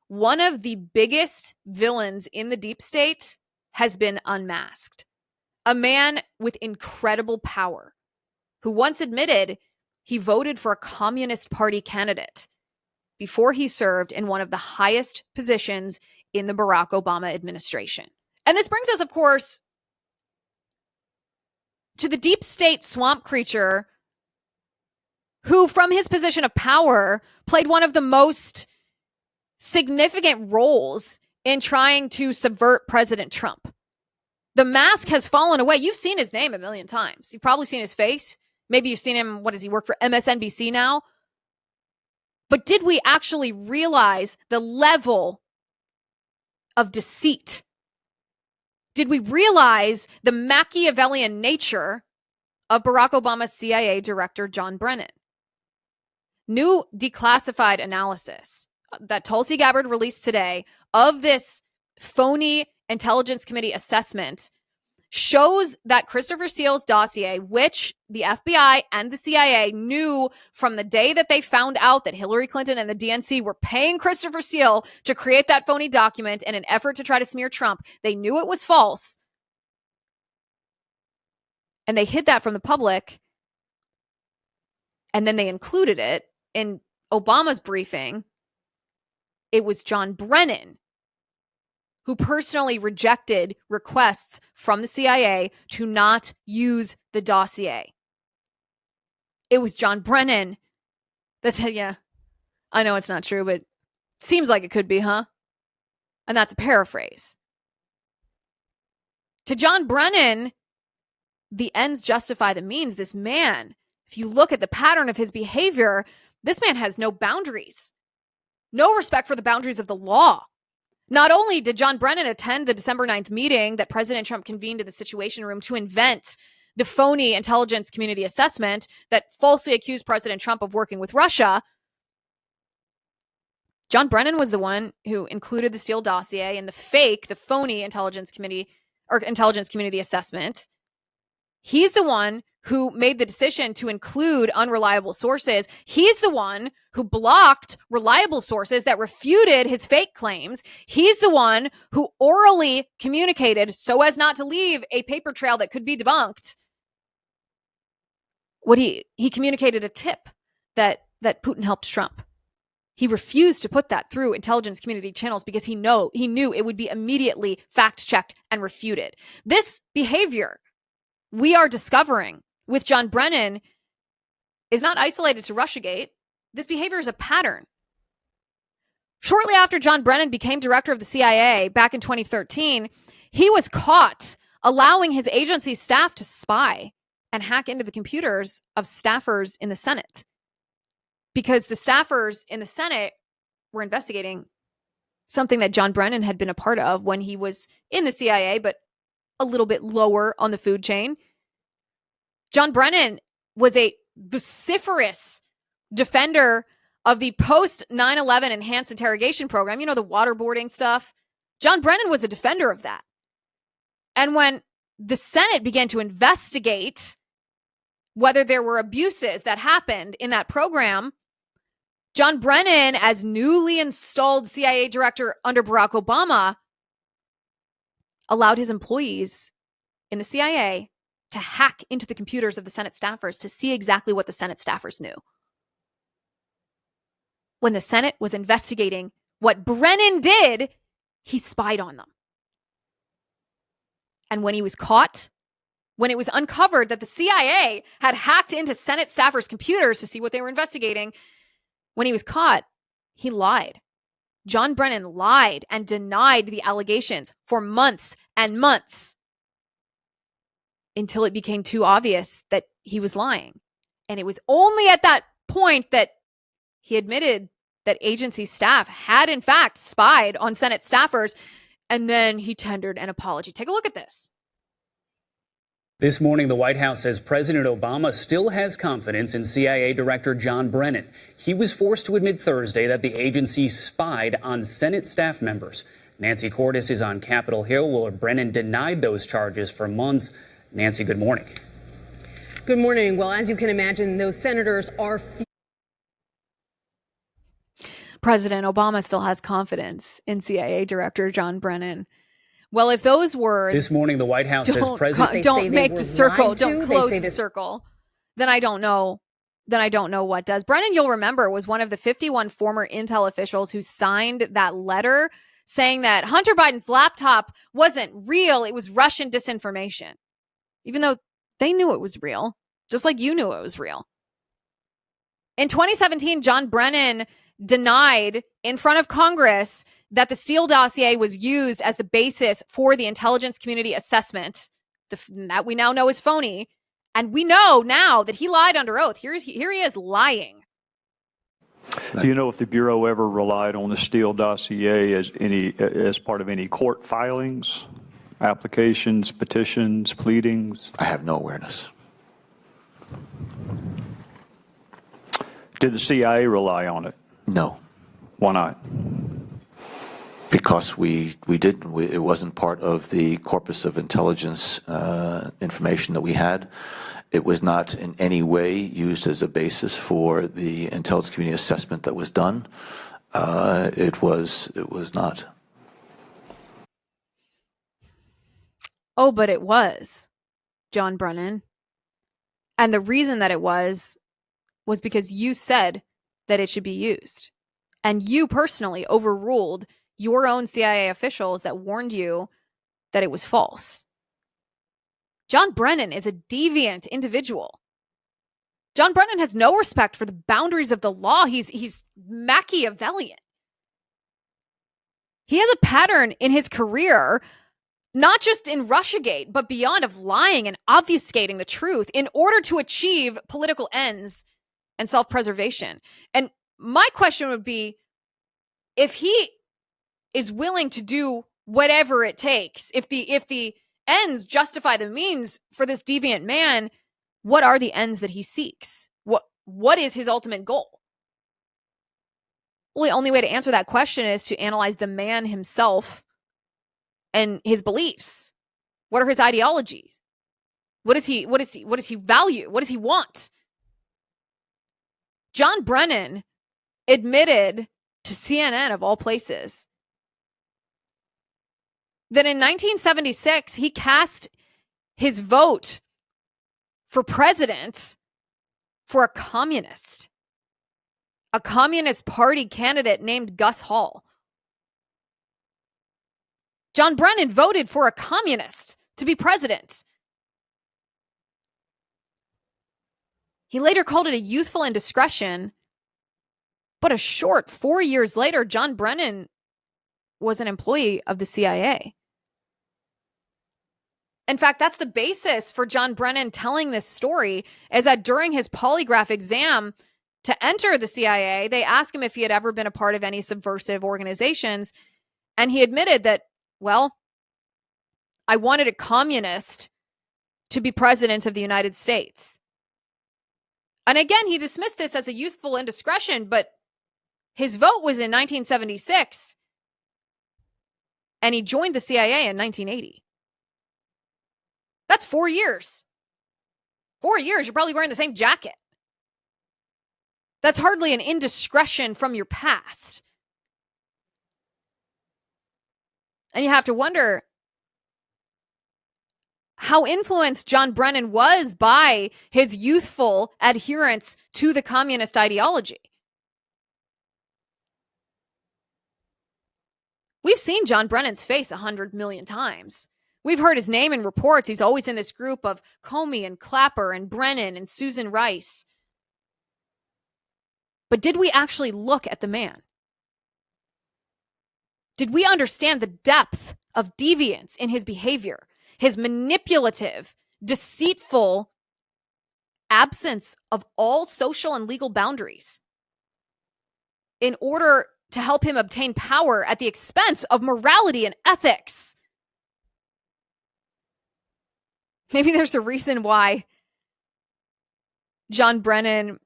one of the biggest villains in the deep state has been unmasked. A man with incredible power who once admitted he voted for a Communist Party candidate before he served in one of the highest positions in the Barack Obama administration. And this brings us, of course, to the deep state swamp creature who, from his position of power, played one of the most significant roles in trying to subvert President Trump. The mask has fallen away. You've seen his name a million times. You've probably seen his face. Maybe you've seen him, what does he work for, MSNBC now? But did we actually realize the level of deceit? Did we realize the Machiavellian nature of Barack Obama's CIA Director John Brennan? New declassified analysis that Tulsi Gabbard released today of this phony Intelligence Committee assessment shows that Christopher Steele's dossier, which the FBI and the CIA knew from the day that they found out that Hillary Clinton and the DNC were paying Christopher Steele to create that phony document in an effort to try to smear Trump, they knew it was false. And they hid that from the public. And then they included it in Obama's briefing. It was John Brennan who personally rejected requests from the CIA to not use the dossier. It was John Brennan that said, yeah, I know it's not true, but seems like it could be, huh? And that's a paraphrase. To John Brennan, the ends justify the means. This man, if you look at the pattern of his behavior, this man has no boundaries, no respect for the boundaries of the law. Not only did John Brennan attend the December 9th meeting that President Trump convened in the Situation Room to invent the phony Intelligence Community assessment that falsely accused President Trump of working with Russia, John Brennan was the one who included the Steele dossier in the phony Intelligence Committee assessment. He's the one who made the decision to include unreliable sources. He's the one who blocked reliable sources that refuted his fake claims. He's the one who orally communicated so as not to leave a paper trail that could be debunked. He communicated a tip that Putin helped Trump. He refused to put that through intelligence community channels because he knew it would be immediately fact-checked and refuted. This behavior we are discovering with John Brennan is not isolated to Russiagate. This behavior is a pattern. Shortly after John Brennan became director of the CIA back in 2013, he was caught allowing his agency staff to spy and hack into the computers of staffers in the Senate, because the staffers in the Senate were investigating something that John Brennan had been a part of when he was in the CIA, but a little bit lower on the food chain. John Brennan was a vociferous defender of the post 9/11 enhanced interrogation program, the waterboarding stuff. John Brennan was a defender of that. And when the Senate began to investigate whether there were abuses that happened in that program, John Brennan, as newly installed CIA director under Barack Obama, allowed his employees in the CIA to hack into the computers of the Senate staffers to see exactly what the Senate staffers knew. When the Senate was investigating what Brennan did, he spied on them. And when he was caught, when it was uncovered that the CIA had hacked into Senate staffers' computers to see what they were investigating, when he was caught, he lied. John Brennan lied and denied the allegations for months and months until it became too obvious that he was lying. And it was only at that point that he admitted that agency staff had in fact spied on Senate staffers, and then he tendered an apology. Take a look at this. This morning, the White House says President Obama still has confidence in CIA Director John Brennan. He was forced to admit Thursday that the agency spied on Senate staff members. Nancy Cordes is on Capitol Hill, where Brennan denied those charges for months. Nancy, good morning. Good morning. Well, as you can imagine, those senators are... President Obama still has confidence in CIA Director John Brennan. Well, if those words this morning, the White House says President don't make the circle, don't close the circle, then I don't know. Then I don't know what does. Brennan, you'll remember, was one of the 51 former intel officials who signed that letter saying that Hunter Biden's laptop wasn't real. It was Russian disinformation, even though they knew it was real, just like you knew it was real. In 2017, John Brennan denied in front of Congress that the Steele dossier was used as the basis for the intelligence community assessment that we now know is phony. And we know now that he lied under oath. Here he is lying. Do you know if the Bureau ever relied on the Steele dossier as part of any court filings, applications, petitions, pleadings? I have no awareness. Did the CIA rely on it? No. Why not? Because we didn't. It wasn't part of the corpus of intelligence information that we had. It was not in any way used as a basis for the intelligence community assessment that was done. It was not. Oh, but it was, John Brennan. And the reason that it was because you said that it should be used. And you personally overruled your own CIA officials that warned you that it was false. John Brennan is a deviant individual. John Brennan has no respect for the boundaries of the law. He's Machiavellian. He has a pattern in his career, not just in Russiagate, but beyond, of lying and obfuscating the truth in order to achieve political ends and self-preservation. And my question would be, if he is willing to do whatever it takes, if the ends justify the means for this deviant man, what are the ends that he seeks? What is his ultimate goal? Well, the only way to answer that question is to analyze the man himself and his beliefs. What are his ideologies? What does he value? What does he want? John Brennan admitted to CNN, of all places, that in 1976, he cast his vote for president for a communist party candidate named Gus Hall. John Brennan voted for a communist to be president. He later called it a youthful indiscretion, but a short 4 years later, John Brennan was an employee of the CIA. In fact, that's the basis for John Brennan telling this story, is that during his polygraph exam to enter the CIA, they asked him if he had ever been a part of any subversive organizations. And he admitted that, well, I wanted a communist to be president of the United States. And again, he dismissed this as a useful indiscretion, but his vote was in 1976, and he joined the CIA in 1980. That's 4 years. 4 years, you're probably wearing the same jacket. That's hardly an indiscretion from your past. And you have to wonder how influenced John Brennan was by his youthful adherence to the communist ideology. We've seen John Brennan's face 100 million times. We've heard his name in reports. He's always in this group of Comey and Clapper and Brennan and Susan Rice. But did we actually look at the man? Did we understand the depth of deviance in his behavior, his manipulative, deceitful absence of all social and legal boundaries in order to help him obtain power at the expense of morality and ethics? Maybe there's a reason why John Brennan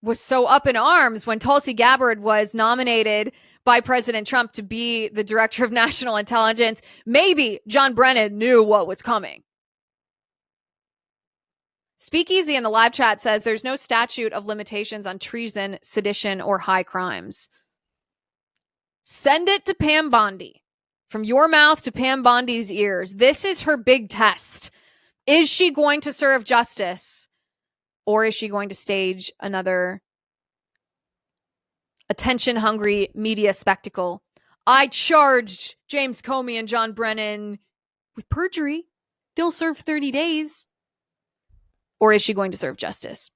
was so up in arms when Tulsi Gabbard was nominated by President Trump to be the director of national intelligence. Maybe John Brennan knew what was coming. Speakeasy in the live chat says there's no statute of limitations on treason, sedition, or high crimes. Send it to Pam Bondi. From your mouth to Pam Bondi's ears. This is her big test. Is she going to serve justice? Or is she going to stage another attention-hungry media spectacle? I charged James Comey and John Brennan with perjury. They'll serve 30 days. Or is she going to serve justice?